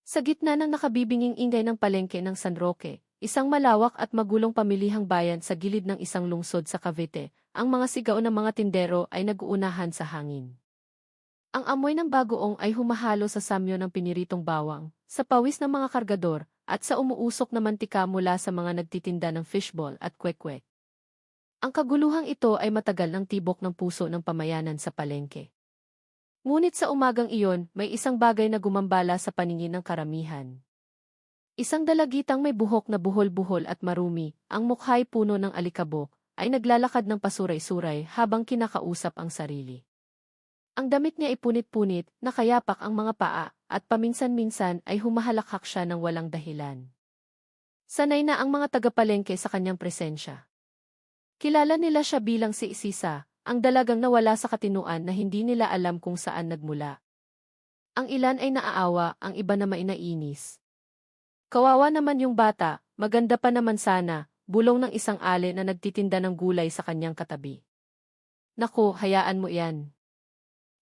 Sa gitna ng nakabibinging ingay ng palengke ng San Roque, isang malawak at magulong pamilihang bayan sa gilid ng isang lungsod sa Cavite, ang mga sigaw ng mga tindero ay nag-uunahan sa hangin. Ang amoy ng bagoong ay humahalo sa samyo ng piniritong bawang, sa pawis ng mga kargador, at sa umuusok na mantika mula sa mga nagtitinda ng fishball at kwek-kwek. Ang kaguluhang ito ay matagal ng tibok ng puso ng pamayanan sa palengke. Ngunit sa umagang iyon, may isang bagay na gumambala sa paningin ng karamihan. Isang dalagitang may buhok na buhol-buhol at marumi, ang mukha'y puno ng alikabok, ay naglalakad ng pasuray-suray habang kinakausap ang sarili. Ang damit niya ay punit-punit, nakayapak ang mga paa, at paminsan-minsan ay humahalakhak siya ng walang dahilan. Sanay na ang mga tagapalengke sa kanyang presensya. Kilala nila siya bilang si Sisa, ang dalagang nawala sa katinuan na hindi nila alam kung saan nagmula. Ang ilan ay naaawa, ang iba na mainainis. Kawawa naman yung bata, maganda pa naman sana, bulong ng isang ale na nagtitinda ng gulay sa kanyang katabi. Naku, hayaan mo yan.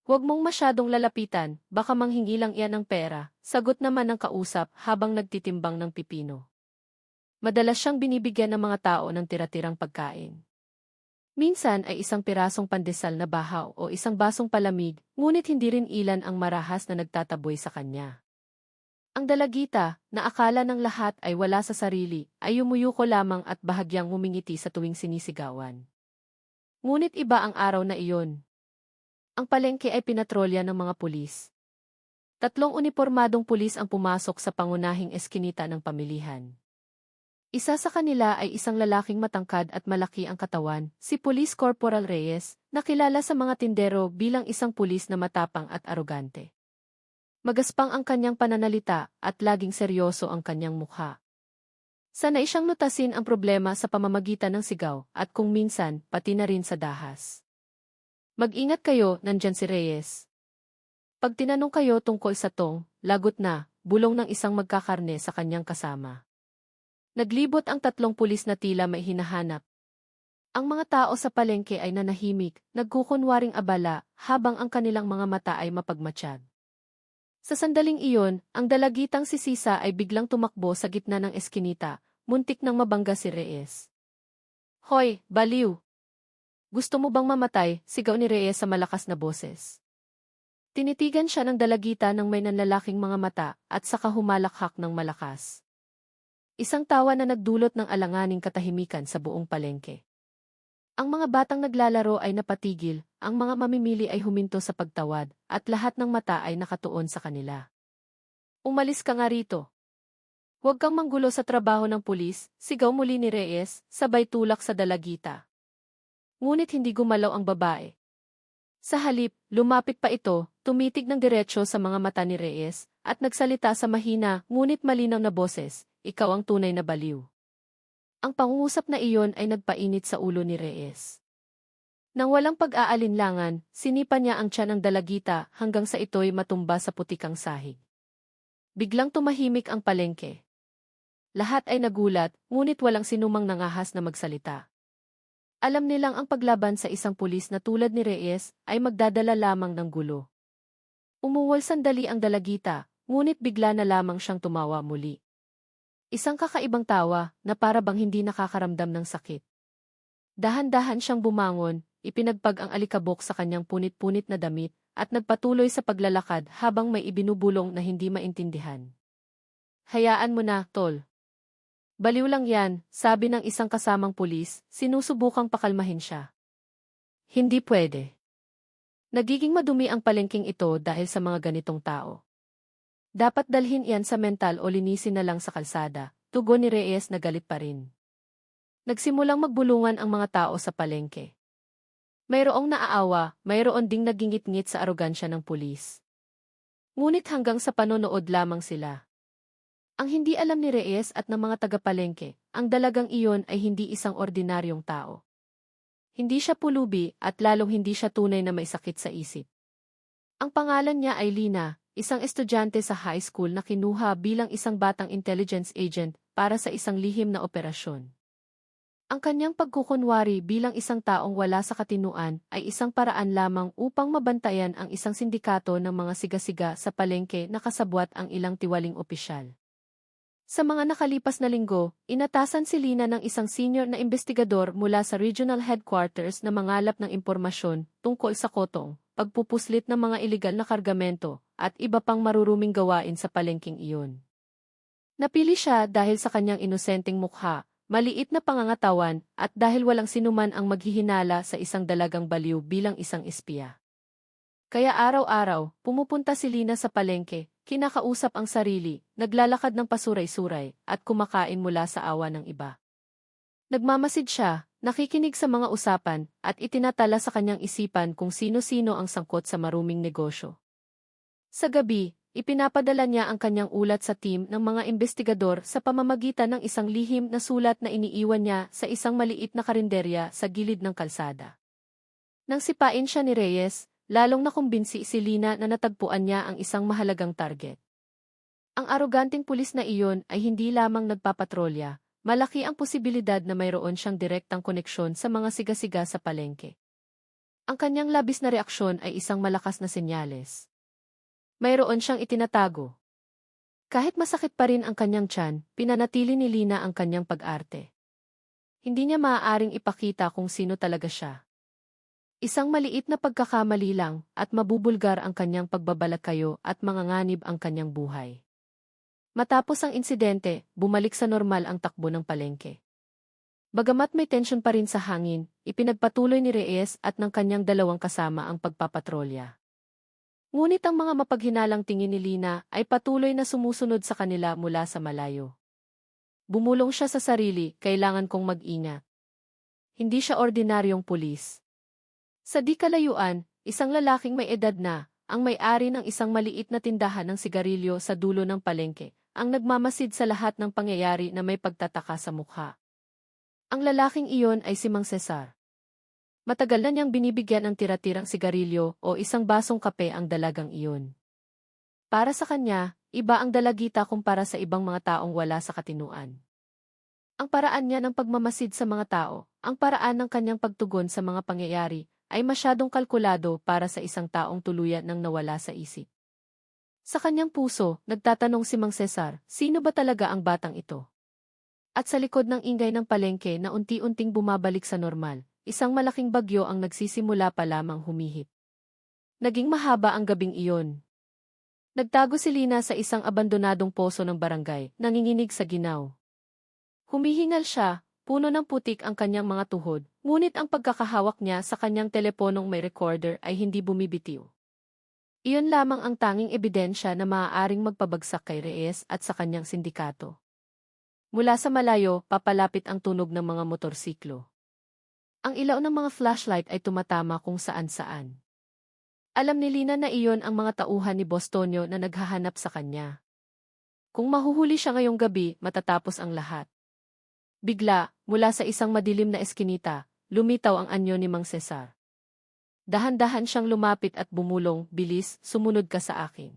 Huwag mong masyadong lalapitan, baka manghingi lang iyan ng pera, sagot naman ng kausap habang nagtitimbang ng pipino. Madalas siyang binibigyan ng mga tao ng tira-tirang pagkain. Minsan ay isang pirasong pandesal na bahaw o isang basong palamig, ngunit hindi rin ilan ang marahas na nagtataboy sa kanya. Ang dalagita, na akala ng lahat ay wala sa sarili, ay umuyuko lamang at bahagyang ngumingiti sa tuwing sinisigawan. Ngunit iba ang araw na iyon. Ang palengke ay pinatrolya ng mga pulis. 3 unipormadong pulis ang pumasok sa pangunahing eskinita ng pamilihan. Isa sa kanila ay isang lalaking matangkad at malaki ang katawan, si Police Corporal Reyes, na kilala sa mga tindero bilang isang pulis na matapang at arogante. Magaspang ang kanyang pananalita at laging seryoso ang kanyang mukha. Sanay siyang lutasin ang problema sa pamamagitan ng sigaw at kung minsan, pati na rin sa dahas. Mag-ingat kayo, nandyan si Reyes. Pag tinanong kayo tungkol sa tong, lagot na, bulong ng isang magkakarne sa kanyang kasama. Naglibot ang 3 pulis na tila may hinahanap. Ang mga tao sa palengke ay nanahimik, nagkukunwaring abala, habang ang kanilang mga mata ay mapagmatsyag. Sa sandaling iyon, ang dalagitang si Sisa ay biglang tumakbo sa gitna ng eskinita, muntik nang mabangga si Reyes. Hoy, baliw! Gusto mo bang mamatay? Sigaw ni Reyes sa malakas na boses. Tinitigan siya ng dalagita ng may nanlalaking mga mata at saka humalakhak ng malakas. Isang tawa na nagdulot ng alanganing katahimikan sa buong palengke. Ang mga batang naglalaro ay napatigil, ang mga mamimili ay huminto sa pagtawad, at lahat ng mata ay nakatuon sa kanila. Umalis ka nga rito. Huwag kang manggulo sa trabaho ng pulis, sigaw muli ni Reyes, sabay tulak sa dalagita. Ngunit hindi gumalaw ang babae. Sa halip, lumapit pa ito, tumitig ng diretsyo sa mga mata ni Reyes, at nagsalita sa mahina ngunit malinaw na boses. Ikaw ang tunay na baliw. Ang pangungusap na iyon ay nagpainit sa ulo ni Reyes. Nang walang pag-aalinlangan, sinipa niya ang tiyan ng dalagita hanggang sa ito'y matumba sa putikang sahig. Biglang tumahimik ang palengke. Lahat ay nagulat, ngunit walang sinumang nangahas na magsalita. Alam nilang ang paglaban sa isang pulis na tulad ni Reyes ay magdadala lamang ng gulo. Umuwal sandali ang dalagita, ngunit bigla na lamang siyang tumawa muli. Isang kakaibang tawa na para bang hindi nakakaramdam ng sakit. Dahan-dahan siyang bumangon, ipinagpag ang alikabok sa kanyang punit-punit na damit, at nagpatuloy sa paglalakad habang may ibinubulong na hindi maintindihan. Hayaan mo na, tol. Baliw lang yan, sabi ng isang kasamang pulis, sinusubukang pakalmahin siya. Hindi pwede. Nagiging madumi ang palengking ito dahil sa mga ganitong tao. Dapat dalhin iyan sa mental o linisin na lang sa kalsada, tugon ni Reyes na galit pa rin. Nagsimulang magbulungan ang mga tao sa palengke. Mayroong naaawa, mayroon ding nagingit-ngit sa arogansya ng pulis. Ngunit hanggang sa panonood lamang sila. Ang hindi alam ni Reyes at ng mga taga-palengke, ang dalagang iyon ay hindi isang ordinaryong tao. Hindi siya pulubi at lalong hindi siya tunay na may sakit sa isip. Ang pangalan niya ay Lina, isang estudyante sa high school na kinuha bilang isang batang intelligence agent para sa isang lihim na operasyon. Ang kanyang pagkukunwari bilang isang taong wala sa katinuan ay isang paraan lamang upang mabantayan ang isang sindikato ng mga sigasiga sa palengke na kasabwat ang ilang tiwaling opisyal. Sa mga nakalipas na linggo, inatasan si Lina ng isang senior na investigador mula sa regional headquarters na mangalap ng impormasyon tungkol sa kotong, pagpupuslit ng mga iligal na kargamento, at iba pang maruruming gawain sa palengking iyon. Napili siya dahil sa kanyang inosenteng mukha, maliit na pangangatawan, at dahil walang sinuman ang maghihinala sa isang dalagang baliw bilang isang espiya. Kaya araw-araw, pumupunta si Lina sa palengke, kinakausap ang sarili, naglalakad ng pasuray-suray, at kumakain mula sa awa ng iba. Nagmamasid siya, nakikinig sa mga usapan, at itinatala sa kanyang isipan kung sino-sino ang sangkot sa maruming negosyo. Sa gabi, ipinapadala niya ang kanyang ulat sa team ng mga investigador sa pamamagitan ng isang lihim na sulat na iniiwan niya sa isang maliit na karinderya sa gilid ng kalsada. Nang sipain siya ni Reyes, lalong nakumbinsi si Lina na natagpuan niya ang isang mahalagang target. Ang aroganting pulis na iyon ay hindi lamang nagpapatrolya, malaki ang posibilidad na mayroon siyang direktang koneksyon sa mga sigasiga sa palengke. Ang kanyang labis na reaksyon ay isang malakas na senyales. Mayroon siyang itinatago. Kahit masakit pa rin ang kanyang tiyan, pinanatili ni Lina ang kanyang pag-arte. Hindi niya maaaring ipakita kung sino talaga siya. Isang maliit na pagkakamali lang at mabubulgar ang kanyang pagbabalakayo at manganganib ang kanyang buhay. Matapos ang insidente, bumalik sa normal ang takbo ng palengke. Bagamat may tensyon pa rin sa hangin, ipinagpatuloy ni Reyes at ng kanyang dalawang kasama ang pagpapatrolya. Ngunit ang mga mapaghinalang tingin ni Lina ay patuloy na sumusunod sa kanila mula sa malayo. Bumulong siya sa sarili, kailangan kong mag-ingat. Hindi siya ordinaryong pulis. Sa di kalayuan, isang lalaking may edad na, ang may-ari ng isang maliit na tindahan ng sigarilyo sa dulo ng palengke, ang nagmamasid sa lahat ng pangyayari na may pagtataka sa mukha. Ang lalaking iyon ay si Mang Cesar. Matagal na niyang binibigyan ng tira-tirang sigarilyo o isang basong kape ang dalagang iyon. Para sa kanya, iba ang dalagita kumpara sa ibang mga taong wala sa katinuan. Ang paraan niya ng pagmamasid sa mga tao, ang paraan ng kanyang pagtugon sa mga pangyayari, ay masyadong kalkulado para sa isang taong tuluyan nang nawala sa isip. Sa kanyang puso, nagtatanong si Mang Cesar, sino ba talaga ang batang ito? At sa likod ng ingay ng palengke na unti-unting bumabalik sa normal, isang malaking bagyo ang nagsisimula pa lamang humihip. Naging mahaba ang gabing iyon. Nagtago si Lina sa isang abandonadong poso ng barangay, nanginginig sa ginaw. Humihingal siya, puno ng putik ang kanyang mga tuhod, ngunit ang pagkakahawak niya sa kanyang teleponong may recorder ay hindi bumibitiw. Iyon lamang ang tanging ebidensya na maaaring magpabagsak kay Reyes at sa kanyang sindikato. Mula sa malayo, papalapit ang tunog ng mga motorsiklo. Ang ilaw ng mga flashlight ay tumatama kung saan-saan. Alam ni Lina na iyon ang mga tauhan ni Bostonio na naghahanap sa kanya. Kung mahuhuli siya ngayong gabi, matatapos ang lahat. Bigla, mula sa isang madilim na eskinita, lumitaw ang anyo ni Mang Cesar. Dahan-dahan siyang lumapit at bumulong, bilis, sumunod ka sa akin.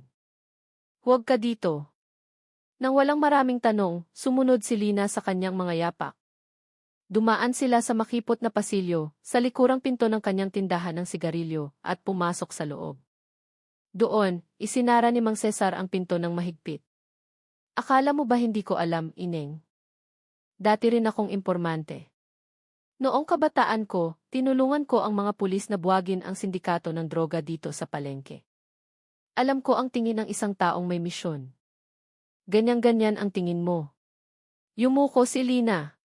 Huwag ka dito. Nang walang maraming tanong, sumunod si Lina sa kanyang mga yapak. Dumaan sila sa makipot na pasilyo, sa likurang pinto ng kanyang tindahan ng sigarilyo, at pumasok sa loob. Doon, isinara ni Mang Cesar ang pinto ng mahigpit. Akala mo ba hindi ko alam, Ineng? Dati rin akong impormante. Noong kabataan ko, tinulungan ko ang mga pulis na buwagin ang sindikato ng droga dito sa palengke. Alam ko ang tingin ng isang taong may misyon. Ganyan-ganyan ang tingin mo. Yumuko si Lina.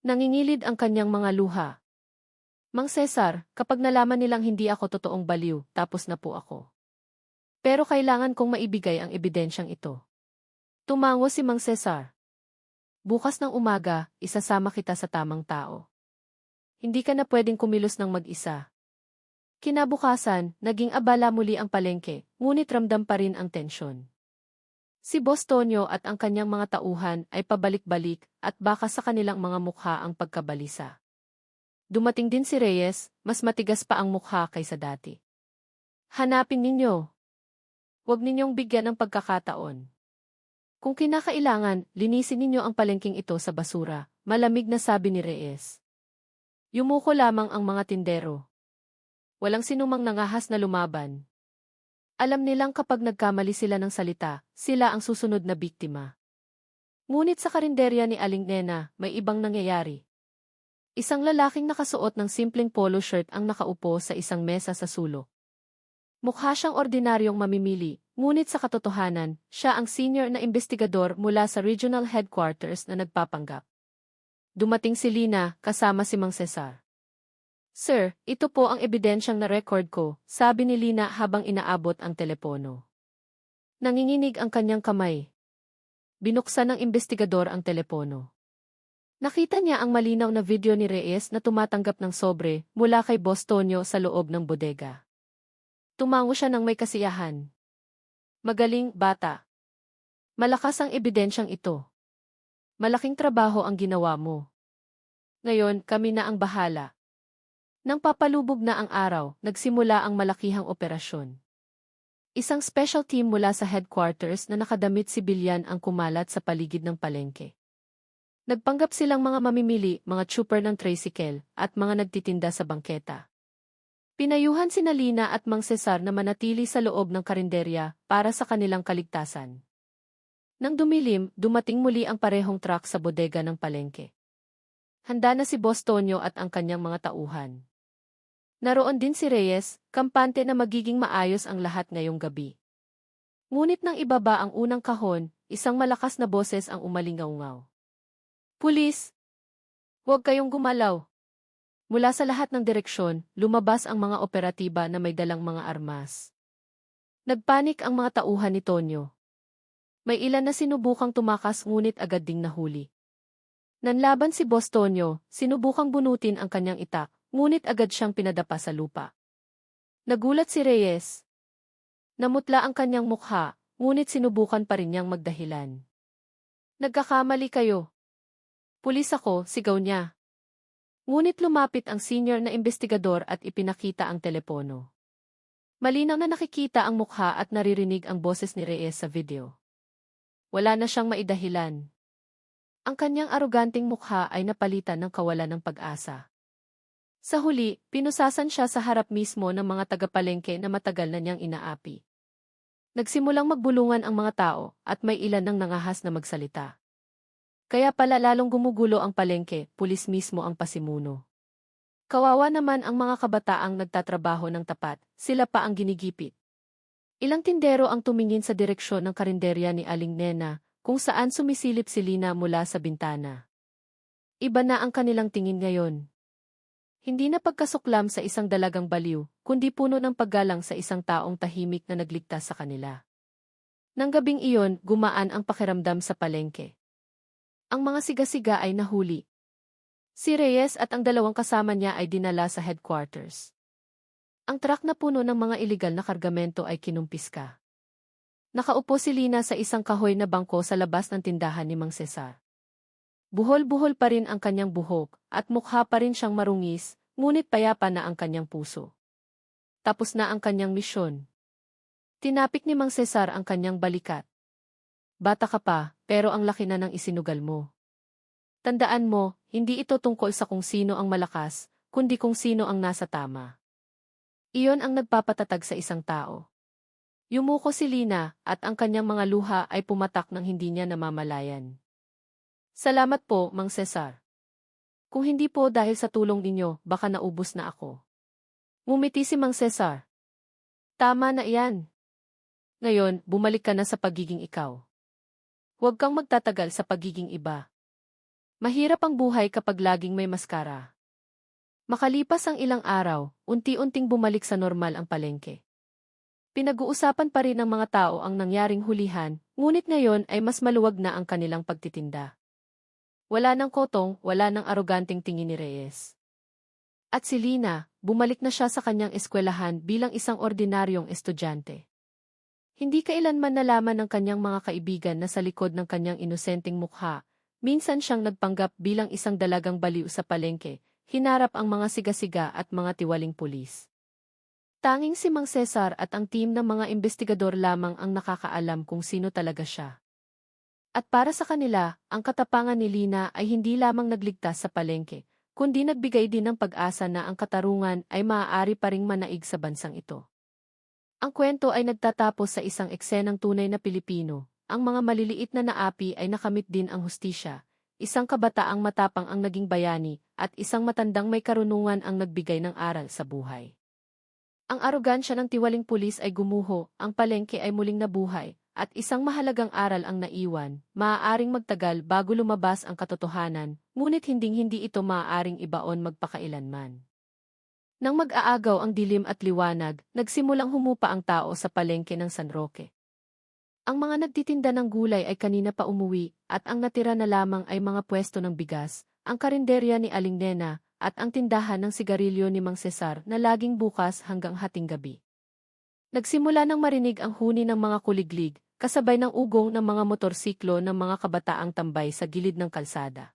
Nangingilid ang kanyang mga luha. Mang Cesar, kapag nalaman nilang hindi ako totoong baliw, tapos na po ako. Pero kailangan kong maibigay ang ebidensyang ito. Tumango si Mang Cesar. Bukas ng umaga, isasama kita sa tamang tao. Hindi ka na pwedeng kumilos ng mag-isa. Kinabukasan, naging abala muli ang palengke, ngunit ramdam pa rin ang tensyon. Si Bostonio at ang kanyang mga tauhan ay pabalik-balik at baka sa kanilang mga mukha ang pagkabalisa. Dumating din si Reyes, mas matigas pa ang mukha kaysa dati. Hanapin ninyo. Huwag ninyong bigyan ng pagkakataon. Kung kinakailangan, linisin ninyo ang palengking ito sa basura, malamig na sabi ni Reyes. Yumuko lamang ang mga tindero. Walang sinumang nangahas na lumaban. Alam nilang kapag nagkamali sila ng salita, sila ang susunod na biktima. Ngunit sa karinderya ni Aling Nena, may ibang nangyayari. Isang lalaking nakasuot ng simpleng polo shirt ang nakaupo sa isang mesa sa sulok. Mukha siyang ordinaryong mamimili, ngunit sa katotohanan, siya ang senior na investigador mula sa regional headquarters na nagpapanggap. Dumating si Lina, kasama si Mang Cesar. Sir, ito po ang ebidensyang na-record ko, sabi ni Lina habang inaabot ang telepono. Nanginginig ang kanyang kamay. Binuksan ng investigador ang telepono. Nakita niya ang malinaw na video ni Reyes na tumatanggap ng sobre mula kay Boss Tonyo sa loob ng bodega. Tumango siya ng may kasiyahan. Magaling, bata. Malakas ang ebidensyang ito. Malaking trabaho ang ginawa mo. Ngayon, kami na ang bahala. Nang papalubog na ang araw, nagsimula ang malakihang operasyon. Isang special team mula sa headquarters na nakadamit sibilyan ang kumalat sa paligid ng palengke. Nagpanggap silang mga mamimili, mga trooper ng tricycle, at mga nagtitinda sa bangketa. Pinayuhan sina Lina at Mang Cesar na manatili sa loob ng karinderya para sa kanilang kaligtasan. Nang dumilim, dumating muli ang parehong truck sa bodega ng palengke. Handa na si Boss Tonyo at ang kanyang mga tauhan. Naroon din si Reyes, kampante na magiging maayos ang lahat ngayong gabi. Ngunit nang ibaba ang unang kahon, isang malakas na boses ang umalingaw-ngaw. Pulis! Huwag kayong gumalaw! Mula sa lahat ng direksyon, lumabas ang mga operatiba na may dalang mga armas. Nagpanik ang mga tauhan ni Tonyo. May ilan na sinubukang tumakas ngunit agad ding nahuli. Nanlaban si Boss Tonyo, sinubukang bunutin ang kanyang itak, ngunit agad siyang pinadapa sa lupa. Nagulat si Reyes. Namutla ang kanyang mukha, ngunit sinubukan pa rin niyang magdahilan. Nagkakamali kayo. Pulis ako, sigaw niya. Ngunit lumapit ang senior na investigador at ipinakita ang telepono. Malinaw na nakikita ang mukha at naririnig ang boses ni Reyes sa video. Wala na siyang maidahilan. Ang kanyang aroganting mukha ay napalitan ng kawalan ng pag-asa. Sa huli, pinusasan siya sa harap mismo ng mga tagapalengke na matagal na niyang inaapi. Nagsimulang magbulungan ang mga tao at may ilan nang nangahas na magsalita. Kaya pala lalong gumugulo ang palengke, pulis mismo ang pasimuno. Kawawa naman ang mga kabataang nagtatrabaho ng tapat, sila pa ang ginigipit. Ilang tindero ang tumingin sa direksyon ng karinderya ni Aling Nena, kung saan sumisilip si Lina mula sa bintana. Iba na ang kanilang tingin ngayon. Hindi na pagkasuklam sa isang dalagang baliw, kundi puno ng paggalang sa isang taong tahimik na nagligtas sa kanila. Nang gabing iyon, gumaan ang pakiramdam sa palengke. Ang mga siga-siga ay nahuli. Si Reyes at ang dalawang kasama niya ay dinala sa headquarters. Ang truck na puno ng mga iligal na kargamento ay kinumpiska. Nakaupo si Lina sa isang kahoy na bangko sa labas ng tindahan ni Mang Cesar. Buhol-buhol pa rin ang kanyang buhok at mukha pa rin siyang marungis, ngunit payapa na ang kanyang puso. Tapos na ang kanyang misyon. Tinapik ni Mang Cesar ang kanyang balikat. Bata ka pa, pero ang laki na ng isinugal mo. Tandaan mo, hindi ito tungkol sa kung sino ang malakas, kundi kung sino ang nasa tama. Iyon ang nagpapatatag sa isang tao. Yumuko si Lina at ang kanyang mga luha ay pumatak nang hindi niya namamalayan. Salamat po, Mang Cesar. Kung hindi po dahil sa tulong ninyo, baka naubos na ako. Ngumiti si Mang Cesar. Tama na iyan. Ngayon, bumalik ka na sa pagiging ikaw. Huwag kang magtatagal sa pagiging iba. Mahirap ang buhay kapag laging may maskara. Makalipas ang ilang araw, unti-unting bumalik sa normal ang palengke. Pinag-uusapan pa rin ng mga tao ang nangyaring hulihan, ngunit ngayon ay mas maluwag na ang kanilang pagtitinda. Wala nang kotong, wala nang aroganting tingin ni Reyes. At si Lina, bumalik na siya sa kanyang eskwelahan bilang isang ordinaryong estudyante. Hindi kailanman nalaman ng kanyang mga kaibigan na sa likod ng kanyang inosenteng mukha, minsan siyang nagpanggap bilang isang dalagang baliw sa palengke, hinarap ang mga siga-siga at mga tiwaling pulis. Tanging si Mang Cesar at ang team ng mga investigador lamang ang nakakaalam kung sino talaga siya. At para sa kanila, ang katapangan ni Lina ay hindi lamang nagligtas sa palengke, kundi nagbigay din ng pag-asa na ang katarungan ay maaari pa ring manaig sa bansang ito. Ang kwento ay nagtatapos sa isang eksenang tunay na Pilipino. Ang mga maliliit na naapi ay nakamit din ang hustisya. Isang kabataang matapang ang naging bayani, at isang matandang may karunungan ang nagbigay ng aral sa buhay. Ang arogansya ng tiwaling pulis ay gumuho, ang palengke ay muling nabuhay, at isang mahalagang aral ang naiwan, maaaring magtagal bago lumabas ang katotohanan, ngunit hinding-hindi ito maaaring ibaon magpakailanman. Nang mag-aagaw ang dilim at liwanag, nagsimulang humupa ang tao sa palengke ng San Roque. Ang mga nagtitinda ng gulay ay kanina pa umuwi, at ang natira na lamang ay mga pwesto ng bigas, ang karinderya ni Aling Nena, at ang tindahan ng sigarilyo ni Mang Cesar na laging bukas hanggang hating gabi. Nagsimula nang marinig ang huni ng mga kuliglig, kasabay ng ugong ng mga motorsiklo ng mga kabataang tambay sa gilid ng kalsada.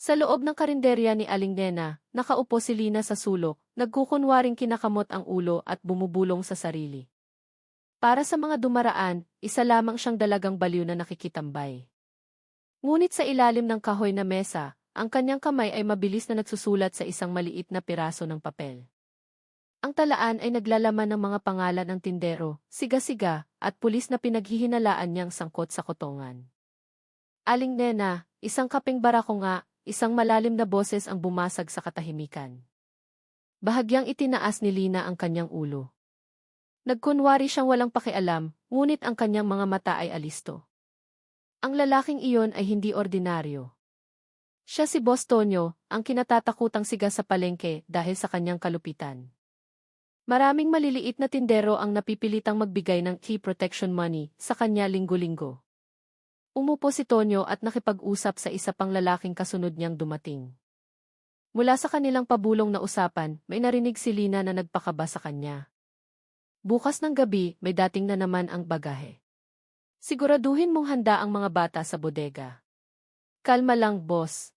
Sa loob ng karinderya ni Aling Nena, nakaupo si Lina sa sulok, nagkukunwaring kinakamot ang ulo at bumubulong sa sarili. Para sa mga dumaraan, isa lamang siyang dalagang baliw na nakikitambay. Ngunit sa ilalim ng kahoy na mesa, ang kanyang kamay ay mabilis na nagsusulat sa isang maliit na piraso ng papel. Ang talaan ay naglalaman ng mga pangalan ng tindero, siga-siga, at pulis na pinaghihinalaan niyang sangkot sa kotongan. Aling Nena, isang kapeng barako nga, isang malalim na boses ang bumasag sa katahimikan. Bahagyang itinaas ni Lina ang kanyang ulo. Nagkunwari siyang walang pakialam, ngunit ang kanyang mga mata ay alisto. Ang lalaking iyon ay hindi ordinaryo. Siya si Boss Tonyo, ang kinatatakutang siga sa palengke dahil sa kanyang kalupitan. Maraming maliliit na tindero ang napipilitang magbigay ng key protection money sa kanya linggo-linggo. Umupo si Tonyo at nakipag-usap sa isa pang lalaking kasunod niyang dumating. Mula sa kanilang pabulong na usapan, may narinig si Lina na nagpakaba sa kanya. Bukas ng gabi, may dating na naman ang bagahe. Siguraduhin mong handa ang mga bata sa bodega. Kalma lang, boss.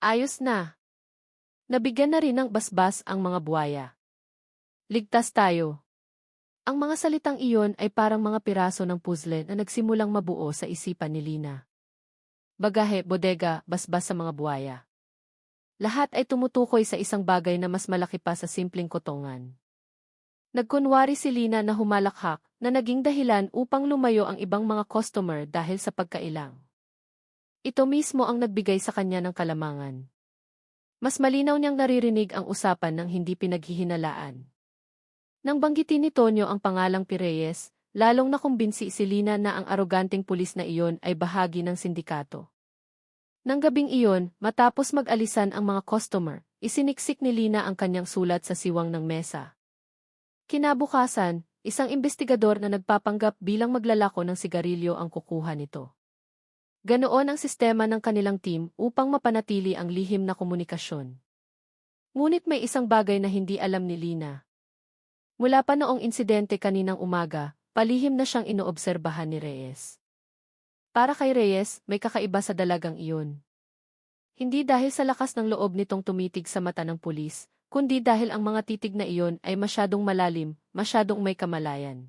Ayos na. Nabigyan na rin ng basbas ang mga buwaya. Ligtas tayo. Ang mga salitang iyon ay parang mga piraso ng puzzle na nagsimulang mabuo sa isipan ni Lina. Bagahe, bodega, basbas sa mga buwaya. Lahat ay tumutukoy sa isang bagay na mas malaki pa sa simpleng kotongan. Nagkunwari si Lina na humalakhak, na naging dahilan upang lumayo ang ibang mga customer dahil sa pagkailang. Ito mismo ang nagbigay sa kanya ng kalamangan. Mas malinaw niyang naririnig ang usapan ng hindi pinaghihinalaan. Nang banggitin ni Tonyo ang pangalang Pireyes, lalong nakumbinsi si Lina na ang aroganteng pulis na iyon ay bahagi ng sindikato. Nang gabing iyon, matapos mag-alisan ang mga customer, isiniksik ni Lina ang kanyang sulat sa siwang ng mesa. Kinabukasan, isang investigador na nagpapanggap bilang maglalako ng sigarilyo ang kukuha nito. Ganoon ang sistema ng kanilang team upang mapanatili ang lihim na komunikasyon. Ngunit may isang bagay na hindi alam ni Lina. Mula pa noong insidente kaninang umaga, palihim na siyang inoobserbahan ni Reyes. Para kay Reyes, may kakaiba sa dalagang iyon. Hindi dahil sa lakas ng loob nitong tumitig sa mata ng pulis, kundi dahil ang mga titig na iyon ay masyadong malalim, masyadong may kamalayan.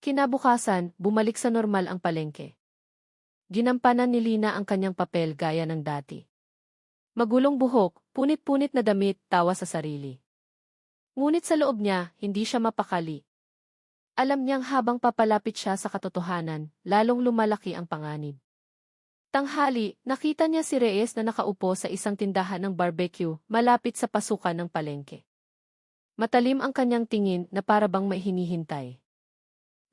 Kinabukasan, bumalik sa normal ang palengke. Ginampanan ni Lina ang kanyang papel gaya ng dati. Magulong buhok, punit-punit na damit, tawa sa sarili. Ngunit sa loob niya, hindi siya mapakali. Alam niyang habang papalapit siya sa katotohanan, lalong lumalaki ang panganib. Tanghali, nakita niya si Reyes na nakaupo sa isang tindahan ng barbecue, malapit sa pasukan ng palengke. Matalim ang kanyang tingin na para bang may hinihintay.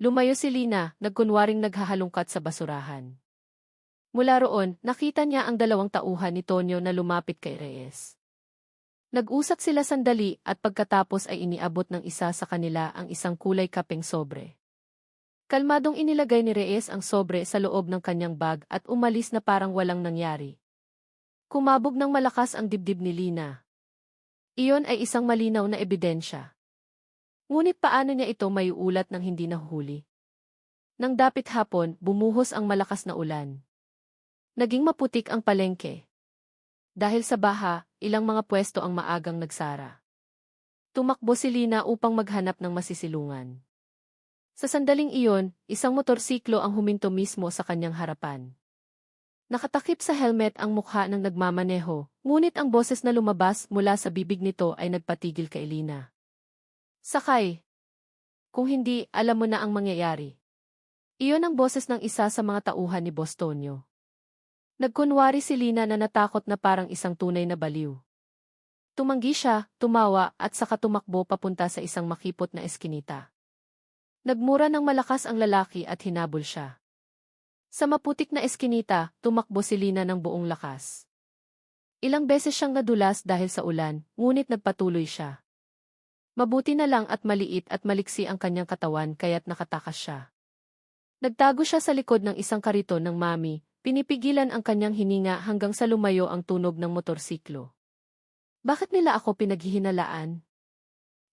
Lumayo si Lina, nagkunwaring naghahalungkat sa basurahan. Mula roon, nakita niya ang dalawang tauhan ni Tonyo na lumapit kay Reyes. Nag-usap sila sandali at pagkatapos ay iniabot ng isa sa kanila ang isang kulay kapeng sobre. Kalmadong inilagay ni Reyes ang sobre sa loob ng kanyang bag at umalis na parang walang nangyari. Kumabog ng malakas ang dibdib ni Lina. Iyon ay isang malinaw na ebidensya. Ngunit paano niya ito maiulat nang hindi nahuhuli? Nang dapit hapon, bumuhos ang malakas na ulan. Naging maputik ang palengke. Dahil sa baha, ilang mga pwesto ang maagang nagsara. Tumakbo si Lina upang maghanap ng masisilungan. Sa sandaling iyon, isang motorsiklo ang huminto mismo sa kanyang harapan. Nakatakip sa helmet ang mukha ng nagmamaneho, ngunit ang boses na lumabas mula sa bibig nito ay nagpatigil kay Lina. Sakay! Kung hindi, alam mo na ang mangyayari. Iyon ang boses ng isa sa mga tauhan ni Bostonio. Nagkunwari si Lina na natakot na parang isang tunay na baliw. Tumanggi siya, tumawa at saka tumakbo papunta sa isang makipot na eskinita. Nagmura ng malakas ang lalaki at hinabol siya. Sa maputik na eskinita, tumakbo si Lina ng buong lakas. Ilang beses siyang nadulas dahil sa ulan, ngunit nagpatuloy siya. Mabuti na lang at maliit at maliksi ang kanyang katawan kaya't nakatakas siya. Nagtago siya sa likod ng isang kariton ng mami, pinipigilan ang kanyang hininga hanggang sa lumayo ang tunog ng motorsiklo. Bakit nila ako pinaghihinalaan?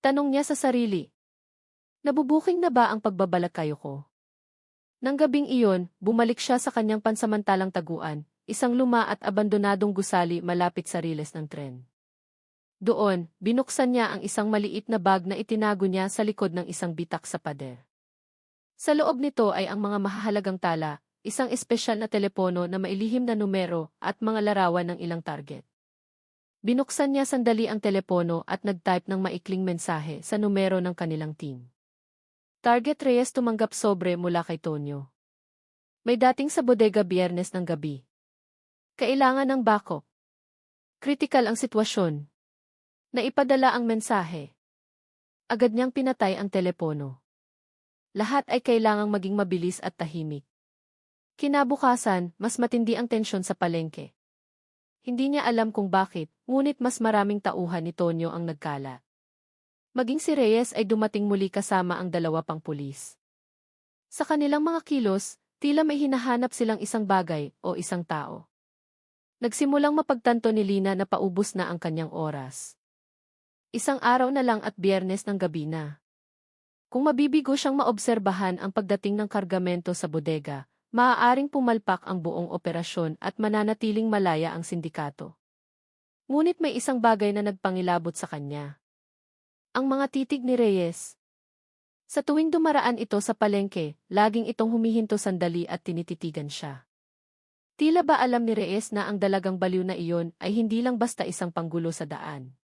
Tanong niya sa sarili. Nabubuking na ba ang pagbabalakayo ko? Nang gabing iyon, bumalik siya sa kanyang pansamantalang taguan, isang luma at abandonadong gusali malapit sa riles ng tren. Doon, binuksan niya ang isang maliit na bag na itinago niya sa likod ng isang bitak sa pader. Sa loob nito ay ang mga mahahalagang tala, isang espesyal na telepono na mailihim na numero at mga larawan ng ilang target. Binuksan niya sandali ang telepono at nag-type ng maikling mensahe sa numero ng kanilang team. Target Reyes tumanggap sobre mula kay Tonyo. May dating sa bodega Biyernes ng gabi. Kailangan ng backup. Kritikal ang sitwasyon. Naipadala ang mensahe. Agad niyang pinatay ang telepono. Lahat ay kailangang maging mabilis at tahimik. Kinabukasan, mas matindi ang tensyon sa palengke. Hindi niya alam kung bakit, ngunit mas maraming tauhan ni Tonyo ang nagkala. Maging si Reyes ay dumating muli kasama ang dalawa pang pulis. Sa kanilang mga kilos, tila may hinahanap silang isang bagay o isang tao. Nagsimulang mapagtanto ni Lina na paubos na ang kanyang oras. Isang araw na lang at Biyernes ng gabi na. Kung mabibigo siyang maobserbahan ang pagdating ng kargamento sa bodega, maaaring pumalpak ang buong operasyon at mananatiling malaya ang sindikato. Ngunit may isang bagay na nagpangilabot sa kanya. Ang mga titig ni Reyes. Sa tuwing dumaraan ito sa palengke, laging itong humihinto sandali at tinititigan siya. Tila ba alam ni Reyes na ang dalagang baliw na iyon ay hindi lang basta isang panggulo sa daan.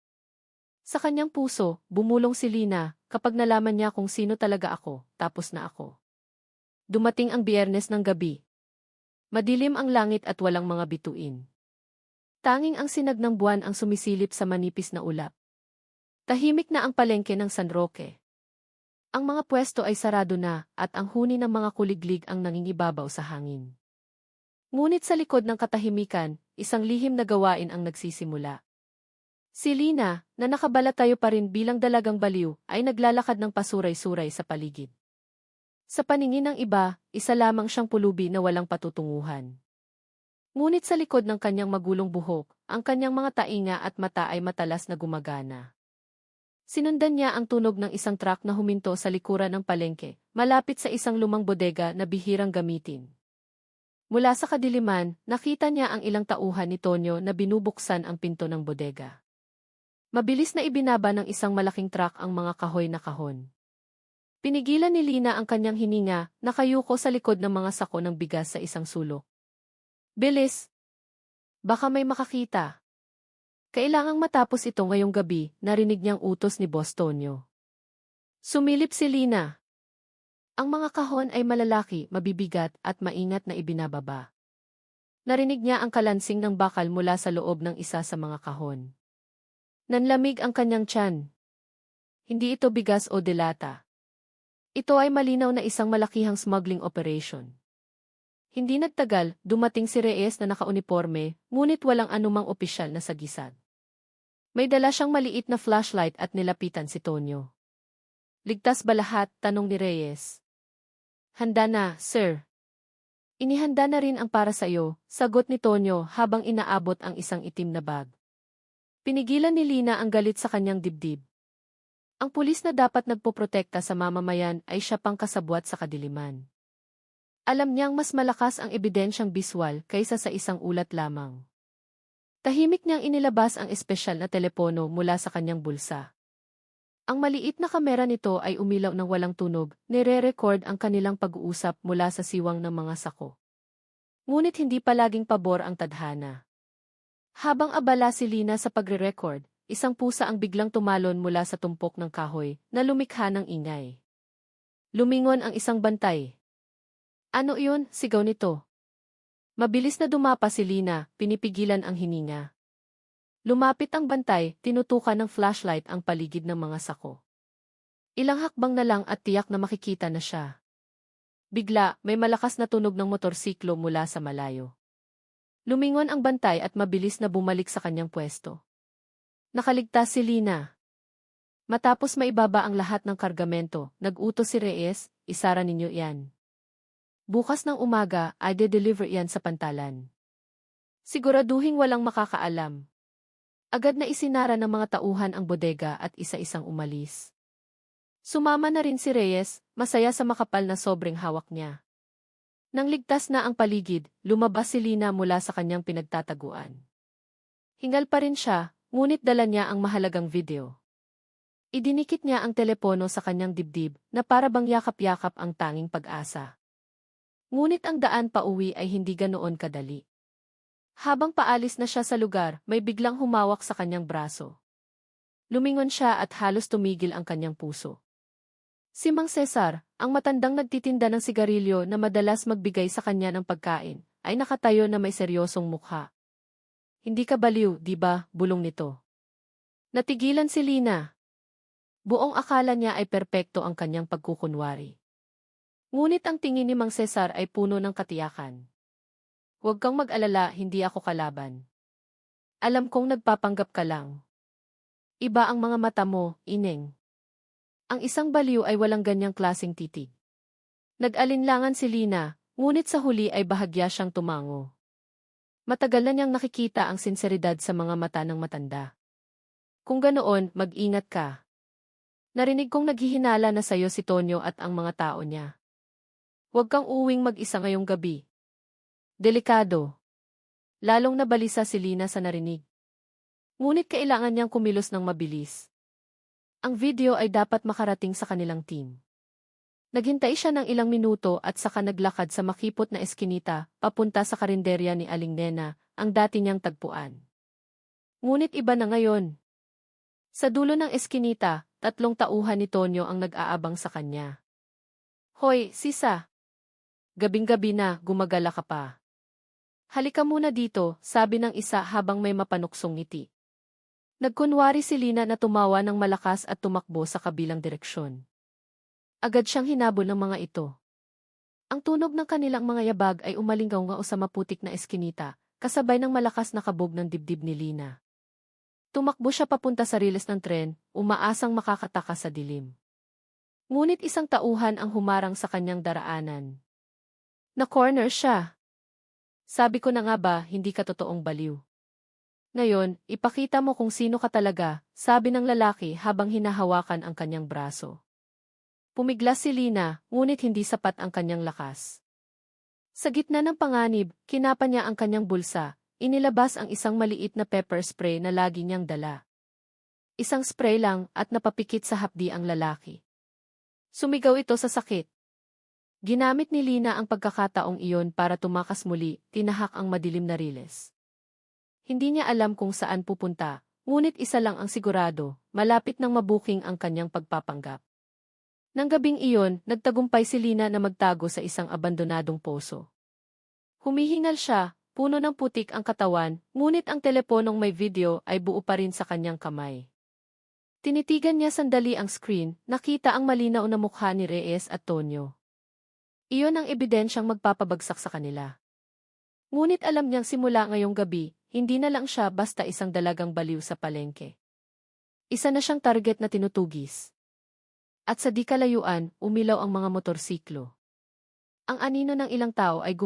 Sa kanyang puso, bumulong si Lina, kapag nalaman niya kung sino talaga ako, tapos na ako. Dumating ang Biyernes ng gabi. Madilim ang langit at walang mga bituin. Tanging ang sinag ng buwan ang sumisilip sa manipis na ulap. Tahimik na ang palengke ng San Roque. Ang mga pwesto ay sarado na at ang huni ng mga kuliglig ang nangingibabaw sa hangin. Ngunit sa likod ng katahimikan, isang lihim na gawain ang nagsisimula. Si Lina, na nakabalatayo pa rin bilang dalagang baliw, ay naglalakad ng pasuray-suray sa paligid. Sa paningin ng iba, isa lamang siyang pulubi na walang patutunguhan. Ngunit sa likod ng kanyang magulong buhok, ang kanyang mga tainga at mata ay matalas na gumagana. Sinundan niya ang tunog ng isang truck na huminto sa likuran ng palengke, malapit sa isang lumang bodega na bihirang gamitin. Mula sa kadiliman, nakita niya ang ilang tauhan ni Tonyo na binubuksan ang pinto ng bodega. Mabilis na ibinaba ng isang malaking truck ang mga kahoy na kahon. Pinigilan ni Lina ang kanyang hininga, nakayuko sa likod ng mga sako ng bigas sa isang sulok. Bilis! Baka may makakita. Kailangang matapos ito ngayong gabi, narinig niyang utos ni Bostonio. Sumilip si Lina. Ang mga kahon ay malalaki, mabibigat at maingat na ibinababa. Narinig niya ang kalansing ng bakal mula sa loob ng isa sa mga kahon. Nanlamig ang kanyang tiyan. Hindi ito bigas o delata. Ito ay malinaw na isang malakihang smuggling operation. Hindi nagtagal, dumating si Reyes na nakauniporme, ngunit walang anumang opisyal na sagisag. May dala siyang maliit na flashlight at nilapitan si Tonyo. Ligtas ba lahat? Tanong ni Reyes. Handa na, sir. Inihanda na rin ang para sa iyo, sagot ni Tonyo habang inaabot ang isang itim na bag. Pinigilan ni Lina ang galit sa kanyang dibdib. Ang pulis na dapat nagpoprotekta sa mamamayan ay siya pang kasabwat sa kadiliman. Alam niyang mas malakas ang ebidensyang biswal kaysa sa isang ulat lamang. Tahimik niyang inilabas ang espesyal na telepono mula sa kanyang bulsa. Ang maliit na kamera nito ay umilaw ng walang tunog, nire-record ang kanilang pag-uusap mula sa siwang ng mga sako. Ngunit hindi palaging pabor ang tadhana. Habang abala si Lina sa pagre-record, isang pusa ang biglang tumalon mula sa tumpok ng kahoy na lumikha ng ingay. Lumingon ang isang bantay. Ano iyon? Sigaw nito. Mabilis na dumapa si Lina, pinipigilan ang hininga. Lumapit ang bantay, tinutukan ng flashlight ang paligid ng mga sako. Ilang hakbang na lang at tiyak na makikita na siya. Bigla, may malakas na tunog ng motorsiklo mula sa malayo. Lumingon ang bantay at mabilis na bumalik sa kanyang pwesto. Nakaligtas si Lina. Matapos maibaba ang lahat ng kargamento, nag-utos si Reyes, isara ninyo yan. Bukas ng umaga, ay de-deliver yan sa pantalan. Siguraduhing walang makakaalam. Agad na isinara ng mga tauhan ang bodega at isa-isang umalis. Sumama na rin si Reyes, masaya sa makapal na sobrang hawak niya. Nang ligtas na ang paligid, lumabas si Lina mula sa kanyang pinagtataguan. Hingal pa rin siya, ngunit dala niya ang mahalagang video. Idinikit niya ang telepono sa kanyang dibdib na para bang yakap-yakap ang tanging pag-asa. Ngunit ang daan pauwi ay hindi ganoon kadali. Habang paalis na siya sa lugar, may biglang humawak sa kanyang braso. Lumingon siya at halos tumigil ang kanyang puso. Si Mang Cesar, ang matandang nagtitinda ng sigarilyo na madalas magbigay sa kanya ng pagkain, ay nakatayo na may seryosong mukha. Hindi ka baliw, di ba? Bulong nito. Natigilan si Lina. Buong akala niya ay perpekto ang kanyang pagkukunwari. Ngunit ang tingin ni Mang Cesar ay puno ng katiyakan. Huwag kang mag-alala, hindi ako kalaban. Alam kong nagpapanggap ka lang. Iba ang mga mata mo, ineng. Ang isang baliw ay walang ganyang klaseng titig. Nag-alinlangan si Lina, ngunit sa huli ay bahagya siyang tumango. Matagal na niyang nakikita ang sinseridad sa mga mata ng matanda. Kung ganoon, mag-ingat ka. Narinig kong naghihinala na sayo si Tonyo at ang mga tao niya. Huwag kang uwing mag-isa ngayong gabi. Delikado. Lalong nabalisa si Lina sa narinig. Ngunit kailangan niyang kumilos ng mabilis. Ang video ay dapat makarating sa kanilang team. Naghintay siya ng ilang minuto at saka naglakad sa makipot na eskinita, papunta sa karinderya ni Aling Nena, ang dati niyang tagpuan. Ngunit iba na ngayon. Sa dulo ng eskinita, 3 tauhan ni Tonyo ang nag-aabang sa kanya. Hoy, Sisa! Gabing-gabi na, gumagala ka pa. Halika muna dito, sabi ng isa habang may mapanuksong ngiti. Nagkunwari si Lina na tumawa ng malakas at tumakbo sa kabilang direksyon. Agad siyang hinabol ng mga ito. Ang tunog ng kanilang mga yabag ay umalingaw-ngao sa maputik na eskinita, kasabay ng malakas na kabog ng dibdib ni Lina. Tumakbo siya papunta sa riles ng tren, umaasang makakatakas sa dilim. Ngunit isang tauhan ang humarang sa kanyang daraanan. Na-corner siya. Sabi ko na nga ba, hindi ka totoong baliw. Ngayon, ipakita mo kung sino ka talaga, sabi ng lalaki habang hinahawakan ang kanyang braso. Pumiglas si Lina, ngunit hindi sapat ang kanyang lakas. Sa gitna ng panganib, kinapa niya ang kanyang bulsa, inilabas ang isang maliit na pepper spray na lagi niyang dala. Isang spray lang at napapikit sa hapdi ang lalaki. Sumigaw ito sa sakit. Ginamit ni Lina ang pagkakataong iyon para tumakas muli, tinahak ang madilim na riles. Hindi niya alam kung saan pupunta, ngunit isa lang ang sigurado, malapit nang mabuking ang kanyang pagpapanggap. Nang gabing iyon, nagtagumpay si Lina na magtago sa isang abandonadong poso. Humihingal siya, puno ng putik ang katawan, ngunit ang teleponong may video ay buo pa rin sa kanyang kamay. Tinitigan niya sandali ang screen, nakita ang malinaw na mukha ni Reyes at Tonyo. Iyon ang ebidensyang magpapabagsak sa kanila. Ngunit alam niyang simula ngayong gabi, hindi na lang siya basta isang dalagang baliw sa palengke. Isa na siyang target na tinutugis. At sa di kalayuan, umilaw ang mga motorsiklo. Ang anino ng ilang tao ay